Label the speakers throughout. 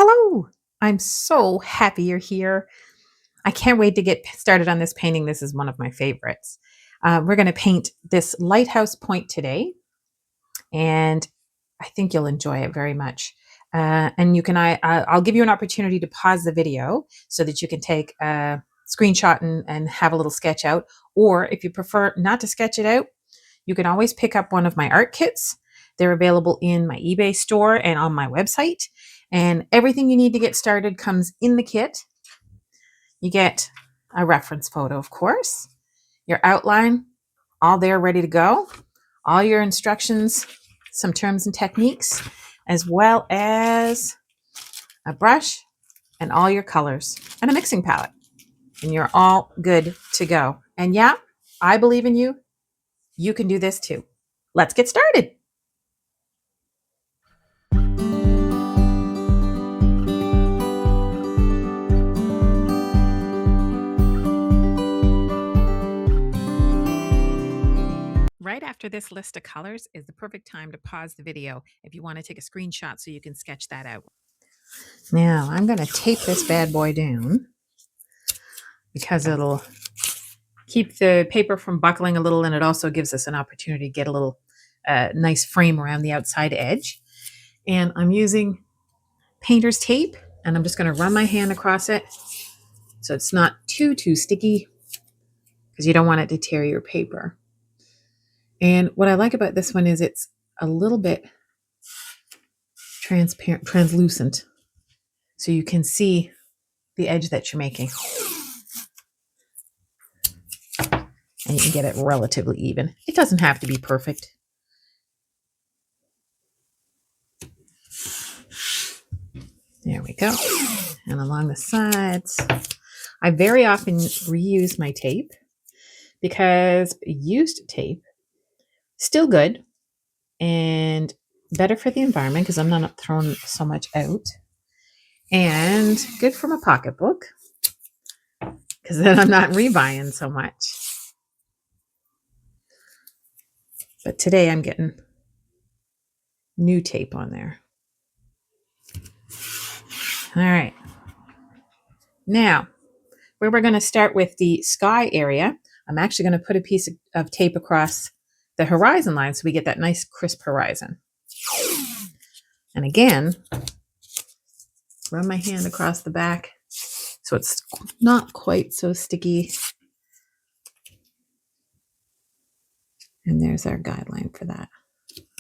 Speaker 1: Hello! I'm so happy you're here. I can't wait to get started on this painting. This is one of my favorites. We're going to paint this Lighthouse Point today, and I think you'll enjoy it very much. And you can, I'll give you an opportunity to pause the video so that you can take a screenshot and have a little sketch out. Or if you prefer not to sketch it out, you can always pick up one of my art kits. They're available in my eBay store and on my website. And everything you need to get started comes in the kit. You get a reference photo, of course, your outline, all there ready to go, all your instructions, some terms and techniques, as well as a brush and all your colors and a mixing palette. And you're all good to go. And yeah, I believe in you. You can do this too. Let's get started. Right after this list of colors is the perfect time to pause the video if you want to take a screenshot so you can sketch that out. Now I'm going to tape this bad boy down because it'll keep the paper from buckling a little, and it also gives us an opportunity to get a little nice frame around the outside edge. And I'm using painter's tape, and I'm just going to run my hand across it so it's not too sticky because you don't want it to tear your paper. And what I like about this one is it's a little bit translucent, so you can see the edge that you're making. And you can get it relatively even. It doesn't have to be perfect. There we go. And along the sides, I very often reuse my tape because used tape still good and better for the environment because I'm not throwing so much out, and good from a pocketbook because then I'm not rebuying so much. But today I'm getting new tape on there. All right. Now, where we're going to start with the sky area, I'm actually going to put a piece of tape across the horizon line so we get that nice crisp horizon. And again, run my hand across the back so it's not quite so sticky. And there's our guideline for that.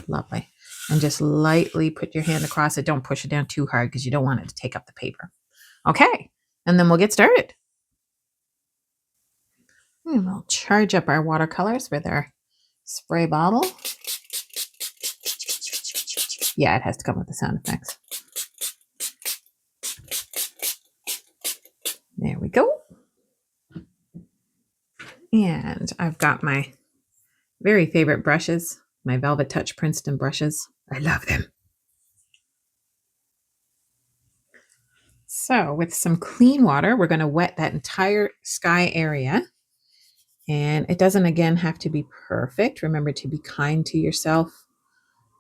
Speaker 1: Lovely. And just lightly put your hand across it. Don't push it down too hard because you don't want it to take up the paper. Okay, and then we'll get started. And we'll charge up our watercolors with our spray bottle. Yeah, it has to come with the sound effects. There we go. And I've got my very favorite brushes, my Velvetouch Princeton brushes. I love them. So with some clean water, we're going to wet that entire sky area. And it doesn't, again, have to be perfect. Remember to be kind to yourself.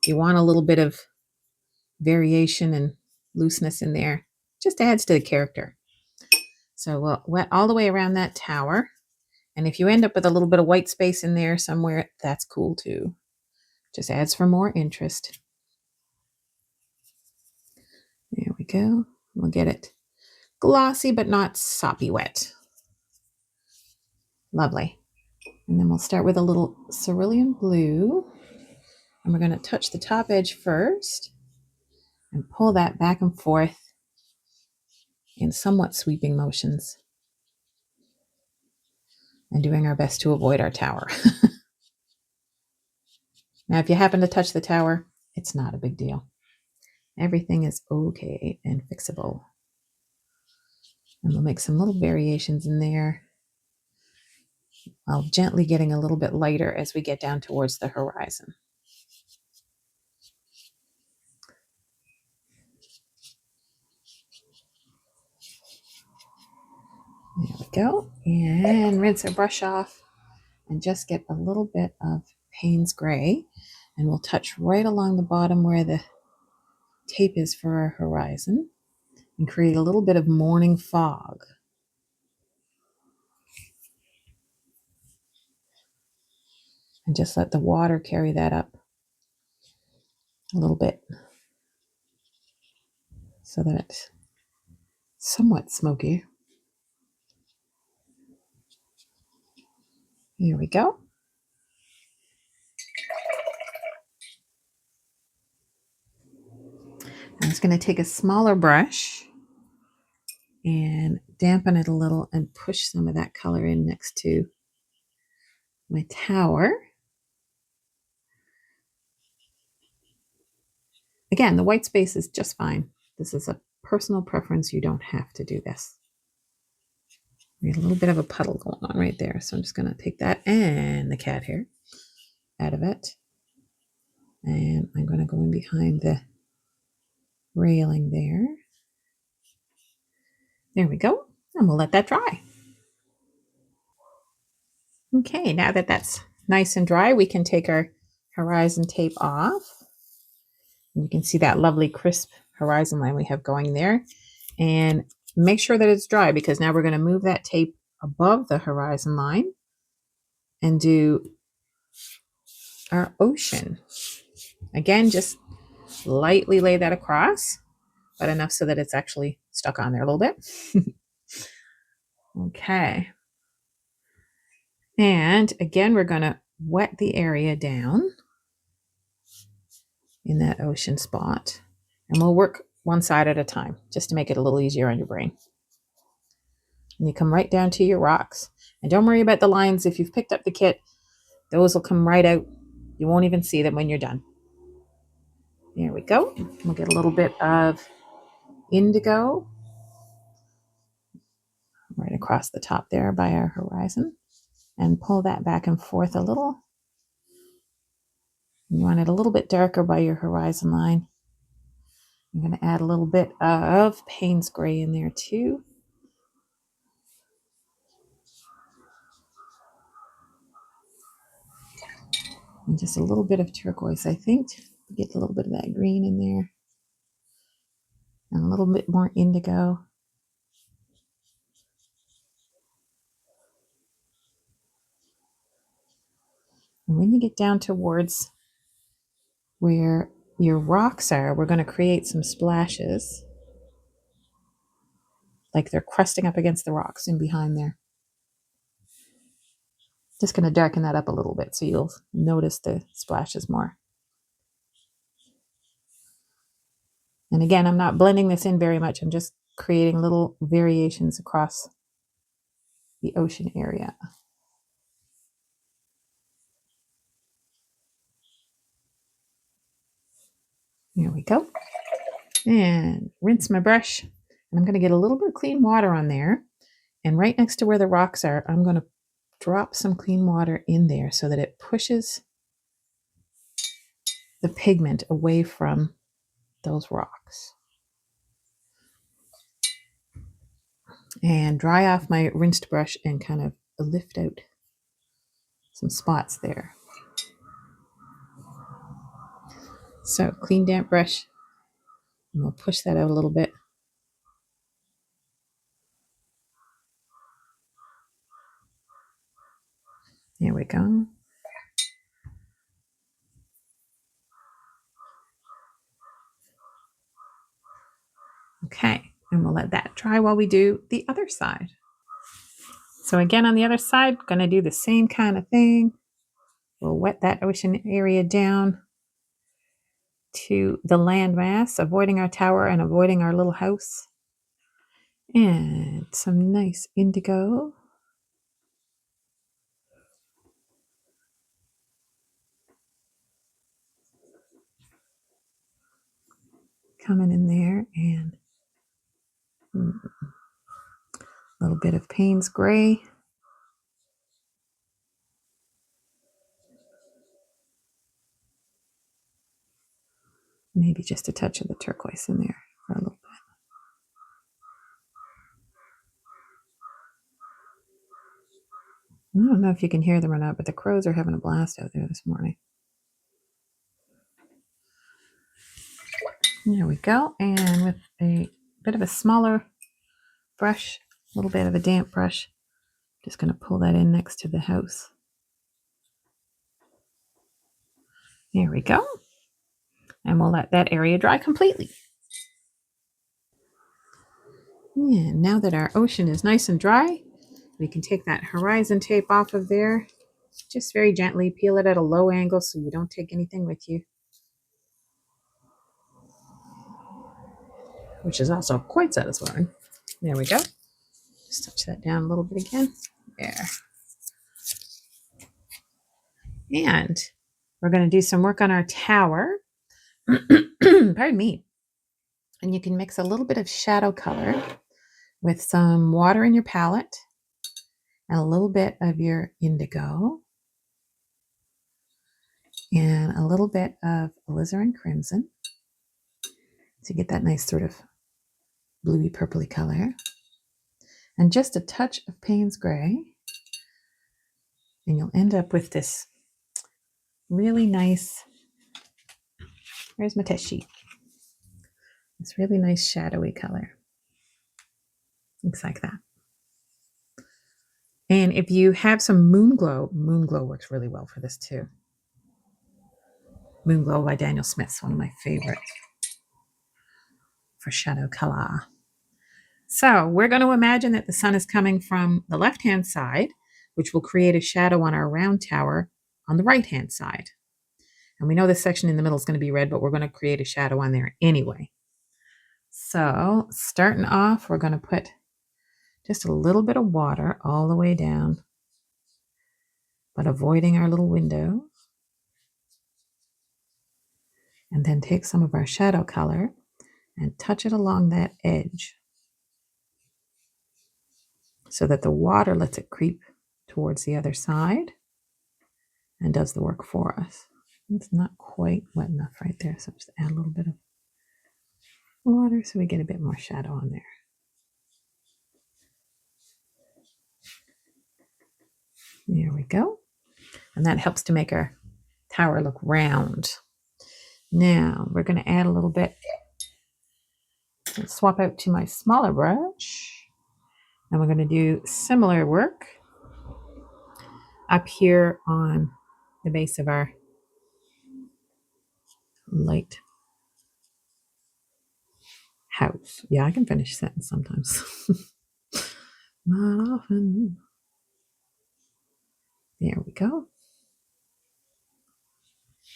Speaker 1: You want a little bit of variation and looseness in there. Just adds to the character. So we'll wet all the way around that tower. And if you end up with a little bit of white space in there somewhere, that's cool too. Just adds for more interest. There we go. We'll get it glossy but not soppy wet. Lovely. And then we'll start with a little cerulean blue. And we're going to touch the top edge first and pull that back and forth in somewhat sweeping motions. And doing our best to avoid our tower. Now, if you happen to touch the tower, it's not a big deal. Everything is okay and fixable. And we'll make some little variations in there, while gently getting a little bit lighter as we get down towards the horizon. There we go. And rinse our brush off and just get a little bit of Payne's gray. And we'll touch right along the bottom where the tape is for our horizon. and create a little bit of morning fog. And just let the water carry that up a little bit so that it's somewhat smoky. There we go. I'm just going to take a smaller brush and dampen it a little and push some of that color in next to my tower. Again, the white space is just fine. This is a personal preference. You don't have to do this. We have a little bit of a puddle going on right there. So I'm just going to take that and the cat hair out of it. And I'm going to go in behind the railing there. There we go. And we'll let that dry. Okay, now that that's nice and dry, we can take our horizon tape off. And you can see that lovely crisp horizon line we have going there. And make sure that it's dry, because now we're going to move that tape above the horizon line and do our ocean. Again, just lightly lay that across, but enough so that it's actually stuck on there a little bit. Okay. And again, we're going to wet the area down in that ocean spot. And we'll work one side at a time, just to make it a little easier on your brain. And you come right down to your rocks. And don't worry about the lines. If you've picked up the kit, those will come right out. You won't even see them when you're done. There we go. We'll get a little bit of indigo right across the top there by our horizon. And pull that back and forth a little. You want it a little bit darker by your horizon line. I'm going to add a little bit of Payne's gray in there too. And just a little bit of turquoise, I think. Get a little bit of that green in there. And a little bit more indigo. And when you get down towards where your rocks are, we're going to create some splashes. Like they're crusting up against the rocks in behind there. Just going to darken that up a little bit so you'll notice the splashes more. And again, I'm not blending this in very much. I'm just creating little variations across the ocean area. There we go. And rinse my brush. And I'm going to get a little bit of clean water on there. And right next to where the rocks are, I'm going to drop some clean water in there so that it pushes the pigment away from those rocks. And dry off my rinsed brush and kind of lift out some spots there. So clean damp brush, and we'll push that out a little bit. There we go. Okay, and we'll let that dry while we do the other side. So again, on the other side, going to do the same kind of thing. We'll wet that ocean area down to the landmass, avoiding our tower and avoiding our little house. And some nice indigo. Coming in there, and a little bit of Payne's gray. Maybe just a touch of the turquoise in there for a little bit. I don't know if you can hear them or not, but the crows are having a blast out there this morning. There we go. And with a bit of a smaller brush, a little bit of a damp brush. Just going to pull that in next to the house. There we go. And we'll let that area dry completely. And now that our ocean is nice and dry, we can take that horizon tape off of there. Just very gently peel it at a low angle so you don't take anything with you, which is also quite satisfying. There we go. Just touch that down a little bit again. There. And we're going to do some work on our tower. Pardon me. And you can mix a little bit of shadow color with some water in your palette and a little bit of your indigo and a little bit of alizarin crimson to get that nice sort of bluey purpley color, and just a touch of Payne's gray, and you'll end up with this really nice, where's my test sheet? This really nice shadowy color. Looks like that. And if you have some Moonglow works really well for this too. Moonglow by Daniel Smith's one of my favorites for shadow color. So we're going to imagine that the sun is coming from the left-hand side, which will create a shadow on our round tower on the right-hand side. And we know this section in the middle is going to be red, but we're going to create a shadow on there anyway. So starting off, we're going to put just a little bit of water all the way down, but avoiding our little window. And then take some of our shadow color and touch it along that edge so that the water lets it creep towards the other side and does the work for us. It's not quite wet enough right there, so just add a little bit of water so we get a bit more shadow on there. There we go. And that helps to make our tower look round. Now we're going to add a little bit. Let's swap out to my smaller brush. And we're going to do similar work up here on the base of our light house. Yeah, I can finish a sentence sometimes. Not often. There we go.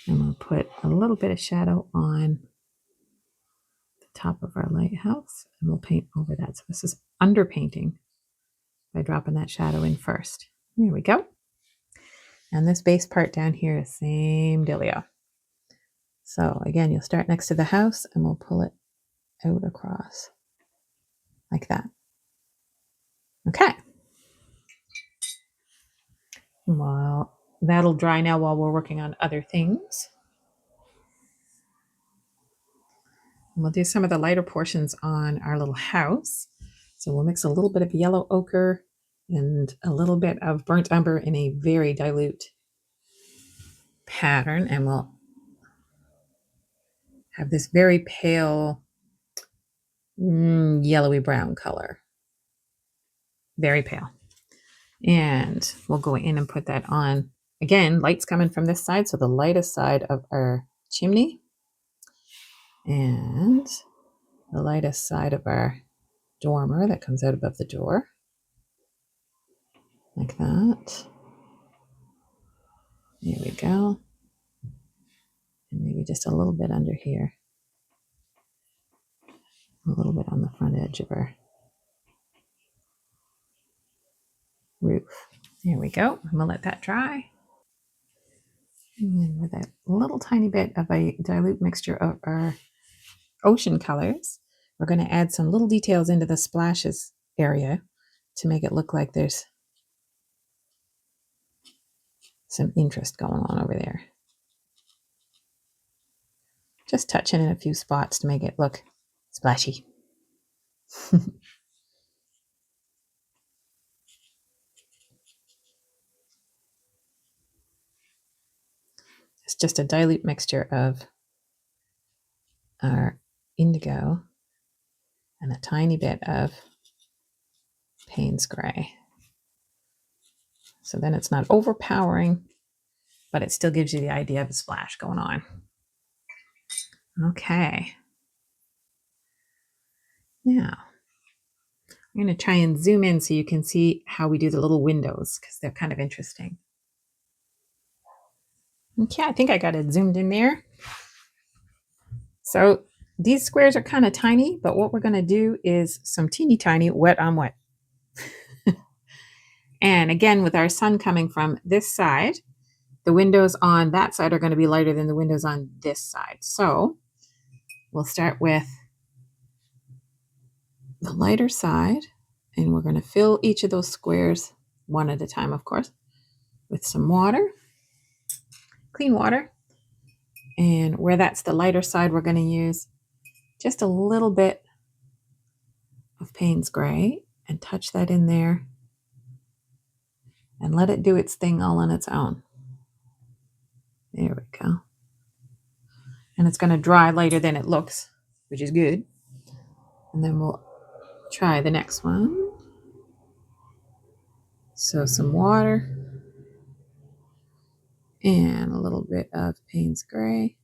Speaker 1: And we'll put a little bit of shadow on the top of our lighthouse, and we'll paint over that. So this is underpainting by dropping that shadow in first. There we go. And this base part down here is same dealio. So again, you'll start next to the house and we'll pull it out across like that. Okay. Well, that'll dry now while we're working on other things. And we'll do some of the lighter portions on our little house. So we'll mix a little bit of yellow ochre and a little bit of burnt umber in a very dilute pattern, and we'll have this very pale yellowy brown color. Very pale. And we'll go in and put that on. Again, light's coming from this side, so the lightest side of our chimney and the lightest side of our dormer that comes out above the door. Like that. There we go. And maybe just a little bit under here. A little bit on the front edge of our roof. There we go. I'm going to let that dry. And then with a little tiny bit of a dilute mixture of our ocean colors, we're going to add some little details into the splashes area to make it look like there's some interest going on over there. Just touching in a few spots to make it look splashy. It's just a dilute mixture of our indigo and a tiny bit of Payne's Gray. So then it's not overpowering, but it still gives you the idea of a splash going on. Okay. Now, I'm going to try and zoom in so you can see how we do the little windows, because they're kind of interesting. Okay, I think I got it zoomed in there. So these squares are kind of tiny, but what we're going to do is some teeny tiny wet on wet. And again, with our sun coming from this side, the windows on that side are going to be lighter than the windows on this side. So we'll start with the lighter side, and we're going to fill each of those squares one at a time, of course, with some water, clean water. And where that's the lighter side, we're going to use just a little bit of Payne's Gray and touch that in there and let it do its thing all on its own. There we go. And it's going to dry later than it looks, which is good. And then we'll try the next one. So some water and a little bit of Payne's Gray.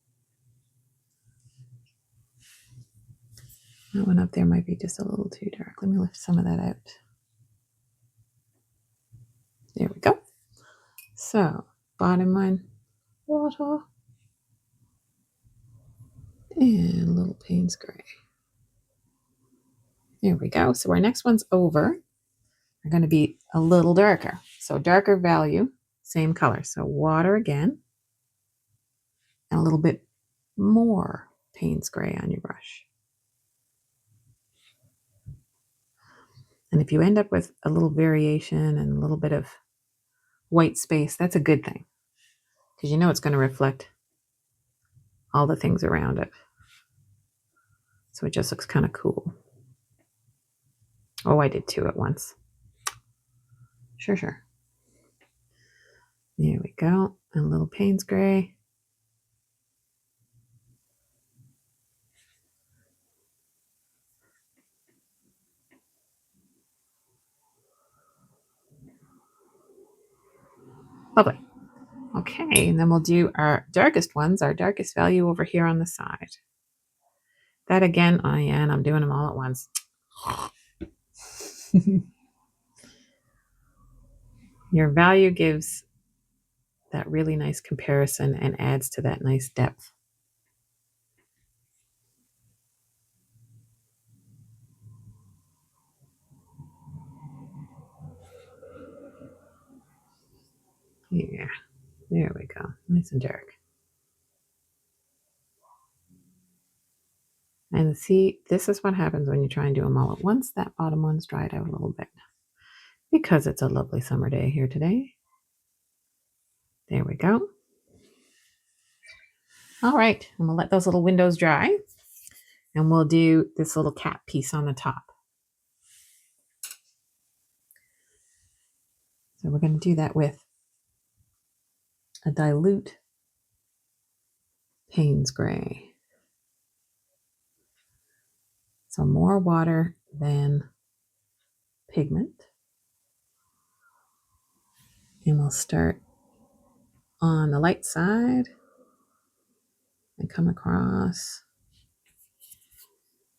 Speaker 1: That one up there might be just a little too dark. Let me lift some of that out. There we go. So bottom one, water and a little Payne's Gray. There we go. So our next one's over. They're going to be a little darker. So darker value, same color. So water again, and a little bit more Payne's Gray on your brush. And if you end up with a little variation and a little bit of white space, that's a good thing, because you know it's going to reflect all the things around it. So it just looks kind of cool. Oh, I did two at once. Sure. There we go. And a little Payne's Gray. Lovely. Okay, and then we'll do our darkest ones, our darkest value over here on the side. That again, I'm doing them all at once. Your value gives that really nice comparison and adds to that nice depth. Yeah, there we go. Nice and dark. And see, this is what happens when you try and do them all at once. That bottom one's dried out a little bit because it's a lovely summer day here today. There we go. All right, and we'll let those little windows dry, and we'll do this little cap piece on the top. So we're going to do that with a dilute Payne's Gray. So more water than pigment. And we'll start on the light side and come across.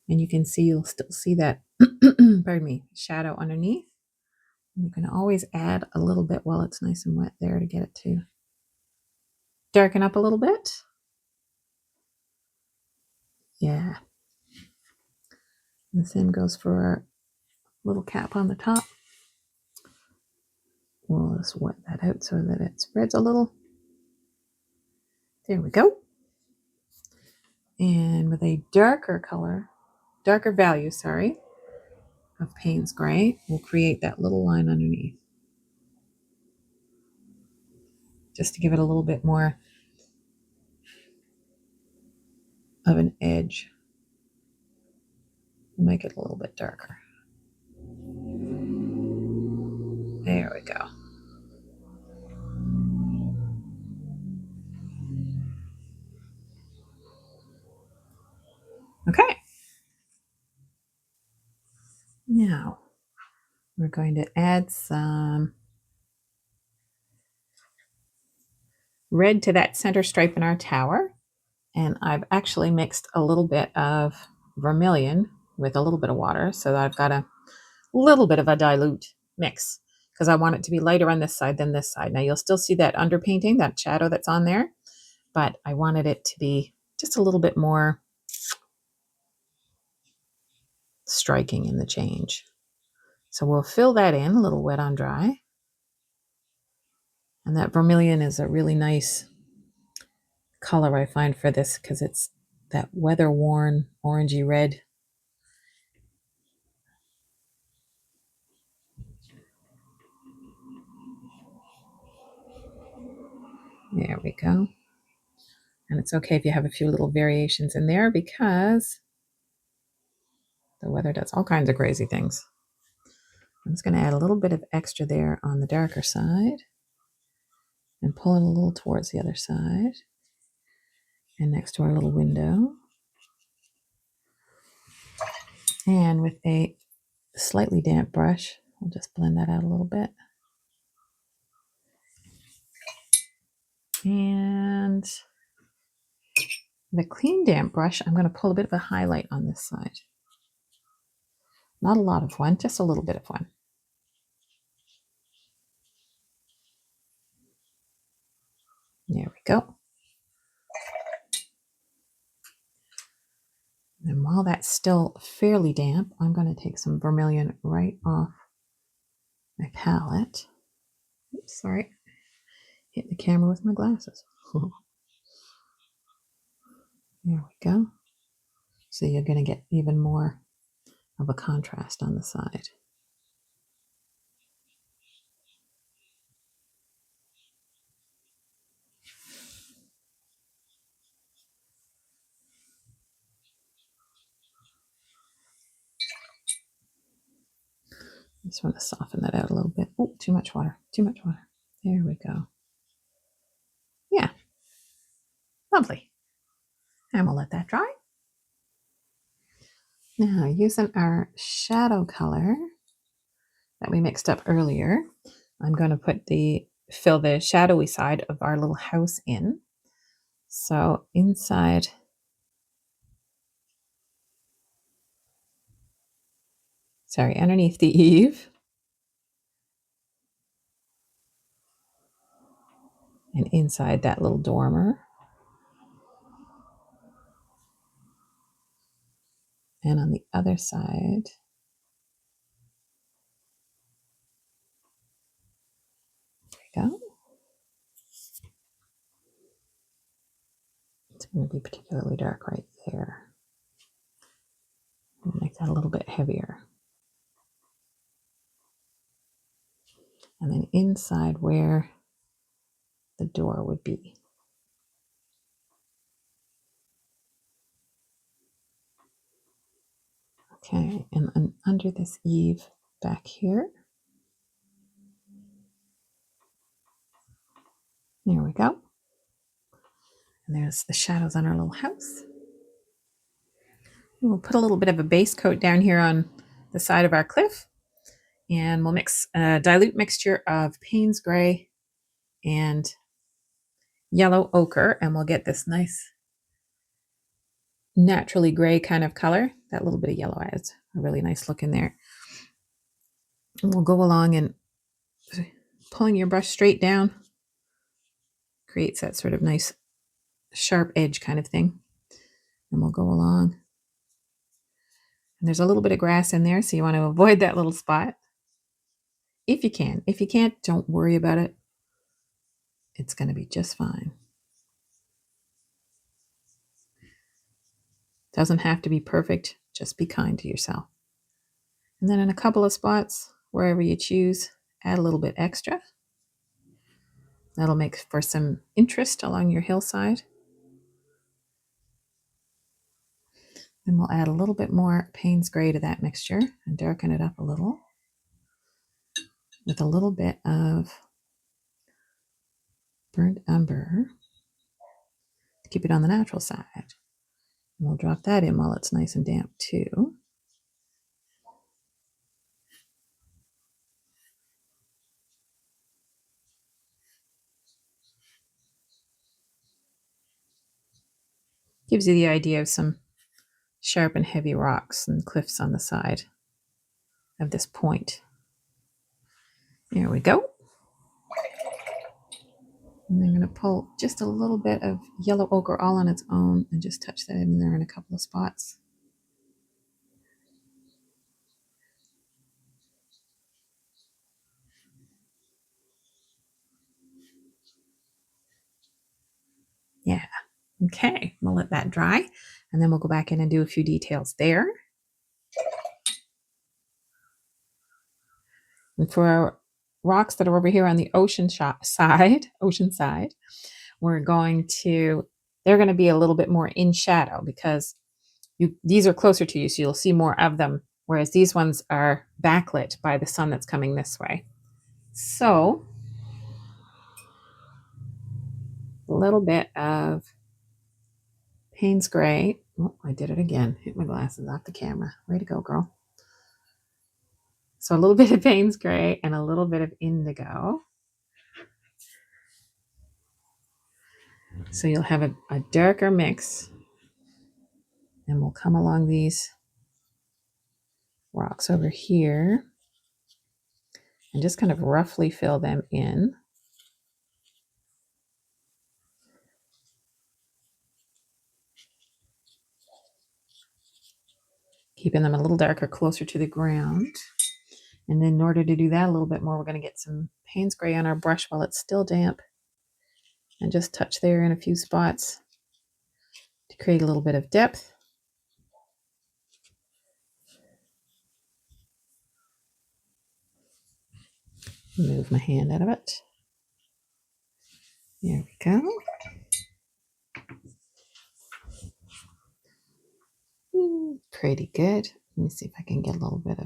Speaker 1: And you can see, you'll still see that, pardon me, shadow underneath. And you can always add a little bit while it's nice and wet there to get it to darken up a little bit. Yeah. And the same goes for our little cap on the top. We'll just wet that out so that it spreads a little. There we go. And with a darker value, of Payne's Gray, we'll create that little line underneath, just to give it a little bit more of an edge. We'll make it a little bit darker. There we go. Okay. Now, we're going to add some red to that center stripe in our tower. And I've actually mixed a little bit of vermilion with a little bit of water. So that I've got a little bit of a dilute mix because I want it to be lighter on this side than this side. Now you'll still see that underpainting, that shadow that's on there, but I wanted it to be just a little bit more striking in the change. So we'll fill that in a little wet on dry. And that vermilion is a really nice color I find for this because it's that weather-worn orangey red. There we go. And it's okay if you have a few little variations in there because the weather does all kinds of crazy things. I'm just going to add a little bit of extra there on the darker side and pull it a little towards the other side and next to our little window. And with a slightly damp brush, we'll just blend that out a little bit. And the clean damp brush, I'm going to pull a bit of a highlight on this side. Not a lot of one, just a little bit of one. There we go. And while that's still fairly damp, I'm going to take some vermilion right off my palette. Oops, sorry. Hit the camera with my glasses. There we go. So you're going to get even more of a contrast on the side. Just want to soften that out a little bit. Oh, too much water. Too much water. There we go. Yeah. Lovely. And we'll let that dry. Now, using our shadow color that we mixed up earlier, I'm going to fill the shadowy side of our little house in. So underneath the eave. And inside that little dormer. And on the other side. There we go. It's going to be particularly dark right there. We'll make that a little bit heavier. And then inside where the door would be. Okay, and under this eave back here. There we go. And there's the shadows on our little house. We'll put a little bit of a base coat down here on the side of our cliff. And we'll mix a dilute mixture of Payne's gray and yellow ochre. And we'll get this nice naturally gray kind of color. That little bit of yellow adds a really nice look in there. And we'll go along and pulling your brush straight down creates that sort of nice sharp edge kind of thing. And we'll go along. And there's a little bit of grass in there, so you want to avoid that little spot. If you can. If you can't, don't worry about it. It's going to be just fine. Doesn't have to be perfect. Just be kind to yourself. And then in a couple of spots, wherever you choose, add a little bit extra. That'll make for some interest along your hillside. Then we'll add a little bit more Payne's gray to that mixture and darken it up a little with a little bit of burnt umber to keep it on the natural side. And we'll drop that in while it's nice and damp too. Gives you the idea of some sharp and heavy rocks and cliffs on the side of this point. There we go. And I'm going to pull just a little bit of yellow ochre all on its own and just touch that in there in a couple of spots. Yeah. Okay. We'll let that dry and then we'll go back in and do a few details there. And for our rocks that are over here on the ocean side, they're going to be a little bit more in shadow because these are closer to you, so you'll see more of them, whereas these ones are backlit by the sun that's coming this way. So a little bit of Payne's Gray. Oh, I did it again. Hit my glasses off the camera. Way to go, girl. So a little bit of Payne's Gray and a little bit of Indigo. So you'll have a darker mix. And we'll come along these rocks over here and just kind of roughly fill them in. Keeping them a little darker, closer to the ground. And then in order to do that a little bit more, we're going to get some Payne's Gray on our brush while it's still damp and just touch there in a few spots to create a little bit of depth. Move my hand out of it. There we go. Pretty good. Let me see if I can get a little bit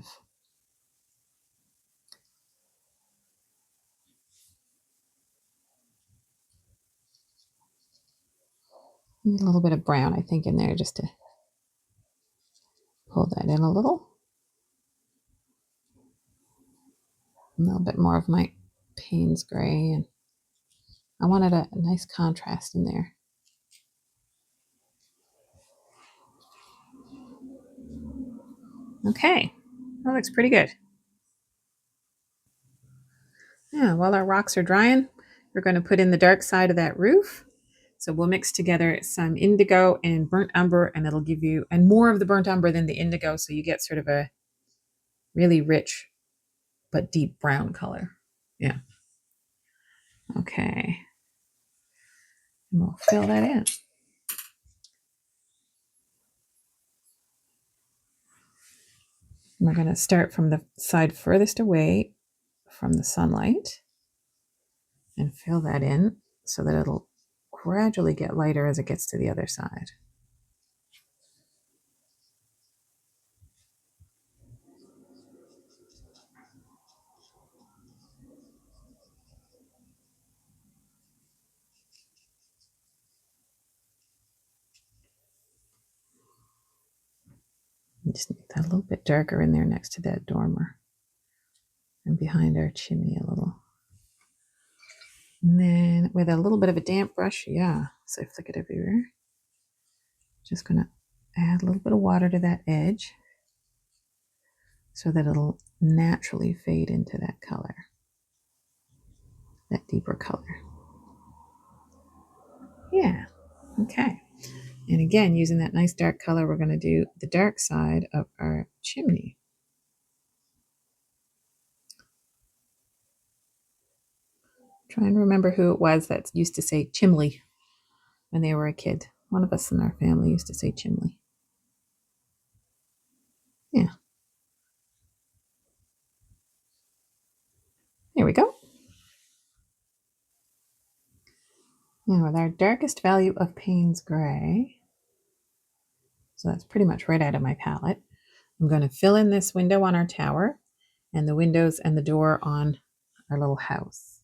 Speaker 1: of brown, I think, in there just to pull that in a little. A little bit more of my Payne's Gray, and I wanted a nice contrast in there. Okay, that looks pretty good. Yeah, while our rocks are drying, we're going to put in the dark side of that roof. So we'll mix together some indigo and burnt umber, and it'll give you, and more of the burnt umber than the indigo, so you get sort of a really rich but deep brown color. Yeah. Okay. And we'll fill that in. And we're going to start from the side furthest away from the sunlight and fill that in so that it'll gradually get lighter as it gets to the other side. Just need that a little bit darker in there next to that dormer and behind our chimney a little. And then with a little bit of a damp brush, yeah, so I flick it everywhere. Just gonna add a little bit of water to that edge so that it'll naturally fade into that color, that deeper color. Yeah, okay. And again, using that nice dark color, we're gonna do the dark side of our chimney. Try and remember who it was that used to say chimley when they were a kid. One of us in our family used to say chimley. Yeah. There we go. Now with our darkest value of Payne's Gray, so that's pretty much right out of my palette, I'm going to fill in this window on our tower and the windows and the door on our little house.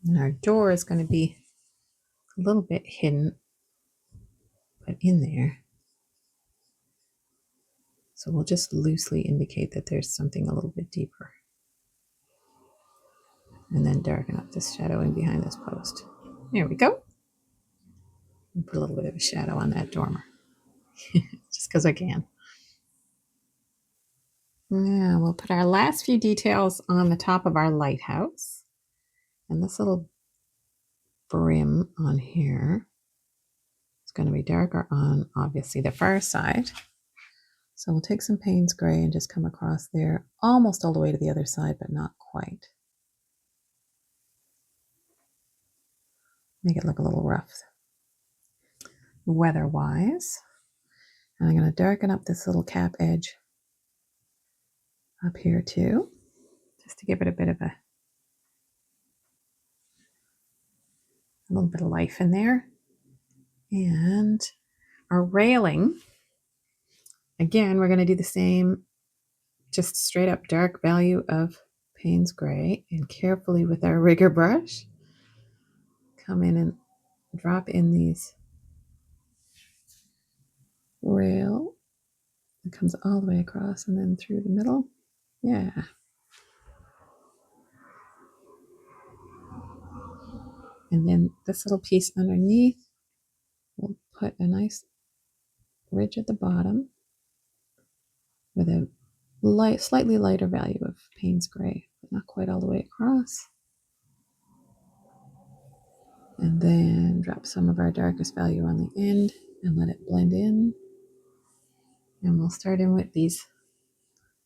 Speaker 1: And our door is going to be a little bit hidden, but in there. So we'll just loosely indicate that there's something a little bit deeper. And then darken up this shadow in behind this post. There we go. And put a little bit of a shadow on that dormer. Just because I can. Yeah, we'll put our last few details on the top of our lighthouse. And this little brim on here is going to be darker on, obviously, the far side. So we'll take some Payne's gray and just come across there, almost all the way to the other side, but not quite. Make it look a little rough weather-wise. And I'm going to darken up this little cap edge up here too, just to give it a bit of a little bit of life in there. And our railing, again, we're going to do the same, just straight up dark value of Payne's gray, and carefully with our rigger brush, come in and drop in these rail. It comes all the way across and then through the middle. Yeah. And then this little piece underneath, we'll put a nice ridge at the bottom with a slightly lighter value of Payne's gray, but not quite all the way across. And then drop some of our darkest value on the end and let it blend in. And we'll start in with these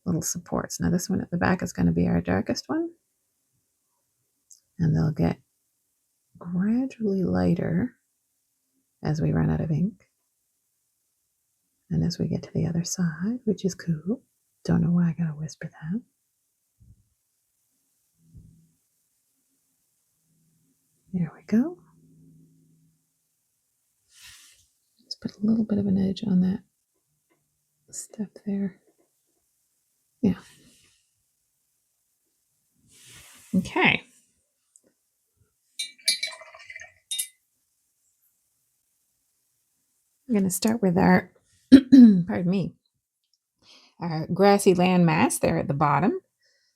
Speaker 1: little supports. Now this one at the back is going to be our darkest one. And they'll get gradually lighter as we run out of ink. And as we get to the other side, which is cool. Don't know why I gotta whisper that. There we go. Just put a little bit of an edge on that step there. Yeah. Okay. I'm going to start with our, pardon me, our grassy land mass there at the bottom.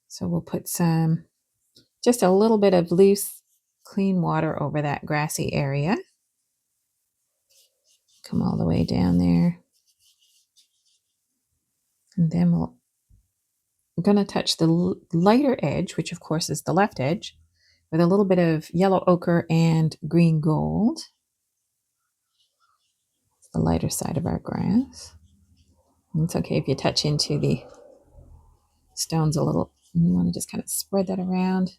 Speaker 1: So we'll put just a little bit of loose, clean water over that grassy area. Come all the way down there. And then we're going to touch the lighter edge, which of course is the left edge, with a little bit of yellow ochre and green gold. It's the lighter side of our grass. And it's okay if you touch into the stones a little. And you want to just kind of spread that around.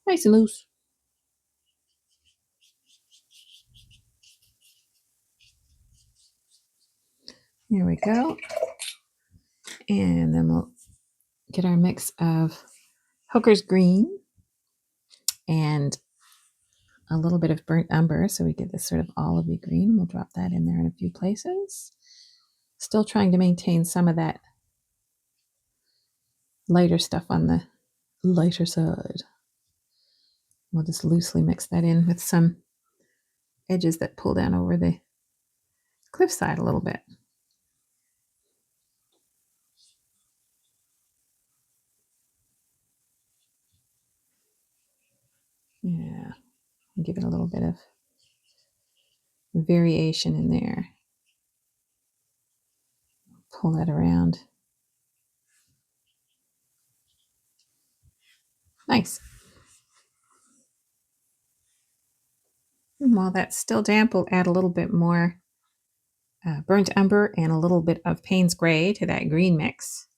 Speaker 1: Nice and loose. There we go. And then we'll get our mix of Hooker's green and a little bit of burnt umber, so we get this sort of olivey green. We'll drop that in there in a few places. Still trying to maintain some of that lighter stuff on the lighter side. We'll just loosely mix that in with some edges that pull down over the cliffside a little bit. Yeah, give it a little bit of variation in there. Pull that around. Nice. And while that's still damp, we'll add a little bit more burnt umber and a little bit of Payne's gray to that green mix.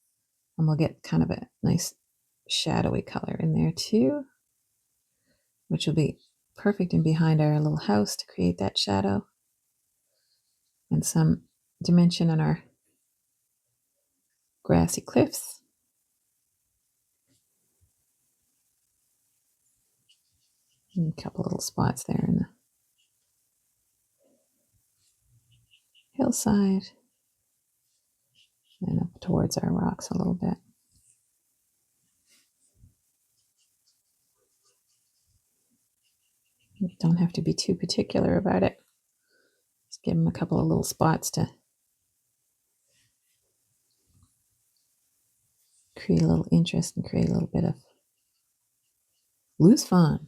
Speaker 1: And we'll get kind of a nice shadowy color in there too, which will be perfect in behind our little house to create that shadow and some dimension on our grassy cliffs. And a couple little spots there in the hillside and up towards our rocks a little bit. You don't have to be too particular about it. Just give them a couple of little spots to create a little interest and create a little bit of loose fun.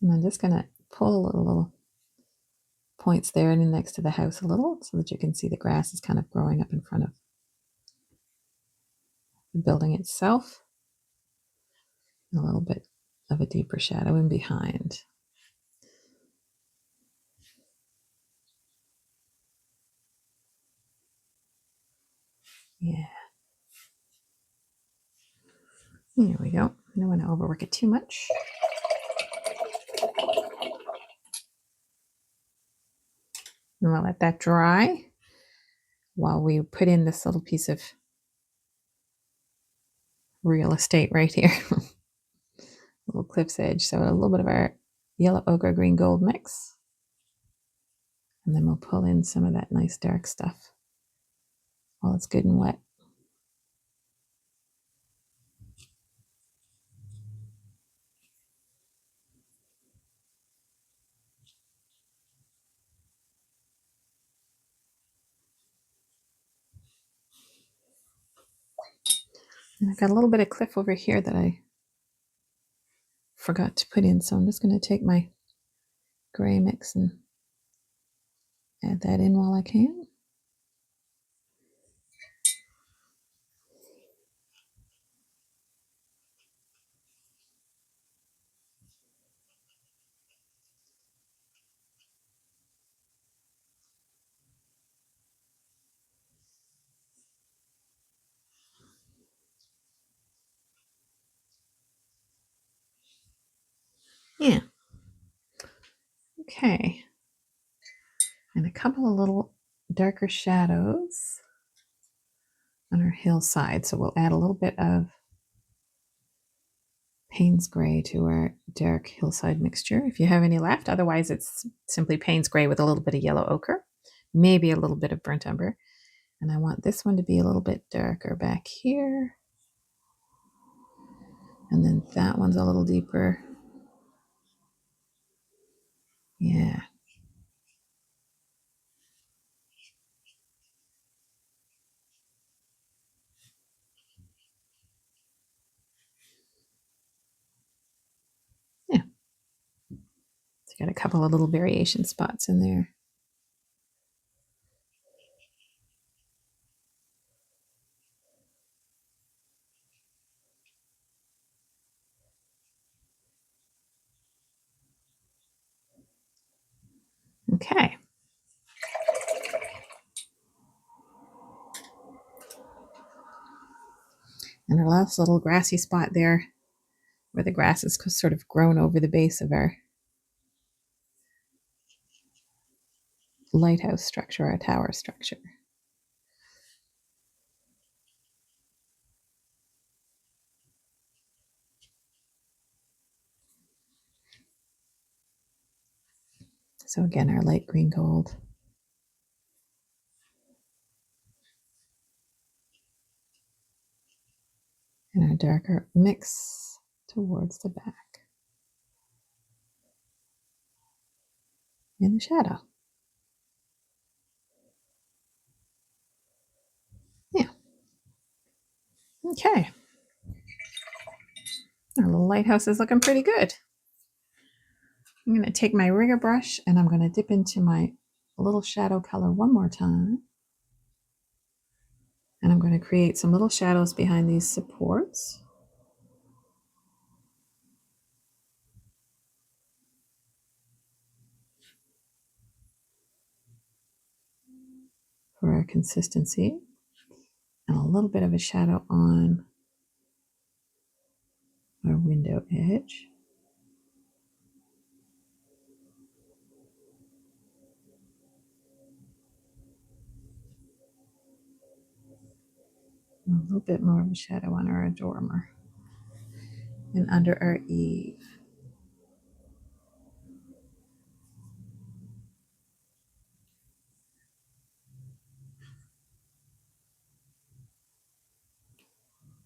Speaker 1: And I'm just going to pull little points there and in next to the house a little so that you can see the grass is kind of growing up in front of the building itself. And a little bit of a deeper shadow in behind. Yeah. There we go. I don't want to overwork it too much. And we'll let that dry while we put in this little piece of real estate right here. Little cliff's edge. So a little bit of our yellow ochre green gold mix. And then we'll pull in some of that nice dark stuff while it's good and wet. And I've got a little bit of cliff over here that I forgot to put in. So I'm just going to take my gray mix and add that in while I can. Yeah. Okay. And a couple of little darker shadows on our hillside. So we'll add a little bit of Payne's gray to our dark hillside mixture if you have any left. Otherwise, it's simply Payne's gray with a little bit of yellow ochre, maybe a little bit of burnt umber. And I want this one to be a little bit darker back here. And then that one's a little deeper. Yeah. Yeah. So got a couple of little variation spots in there. Okay. And our last little grassy spot there where the grass is sort of grown over the base of our lighthouse structure, our tower structure. So again, our light green gold. And our darker mix towards the back. In the shadow. Yeah. Okay. Our little lighthouse is looking pretty good. I'm going to take my rigger brush and I'm going to dip into my little shadow color one more time. And I'm going to create some little shadows behind these supports. For our consistency. And a little bit of a shadow on our window edge. A little bit more of a shadow on our adormer. And under our eave.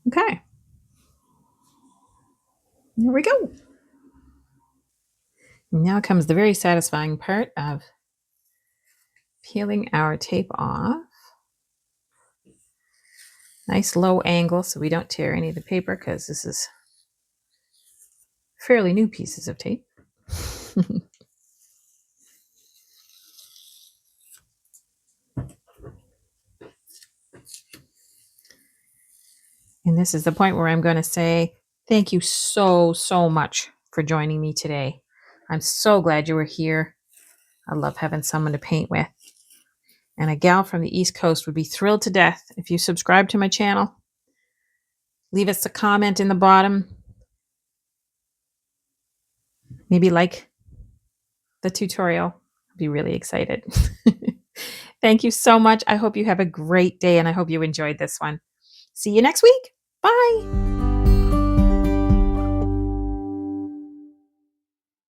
Speaker 1: Okay. Here we go. Now comes the very satisfying part of peeling our tape off. Nice low angle so we don't tear any of the paper because this is fairly new pieces of tape. And this is the point where I'm going to say thank you so much for joining me today. I'm so glad you were here. I love having someone to paint with. And a gal from the East Coast would be thrilled to death if you subscribe to my channel. Leave us a comment in the bottom. Maybe like the tutorial. I'll be really excited. Thank you so much. I hope you have a great day and I hope you enjoyed this one. See you next week. Bye.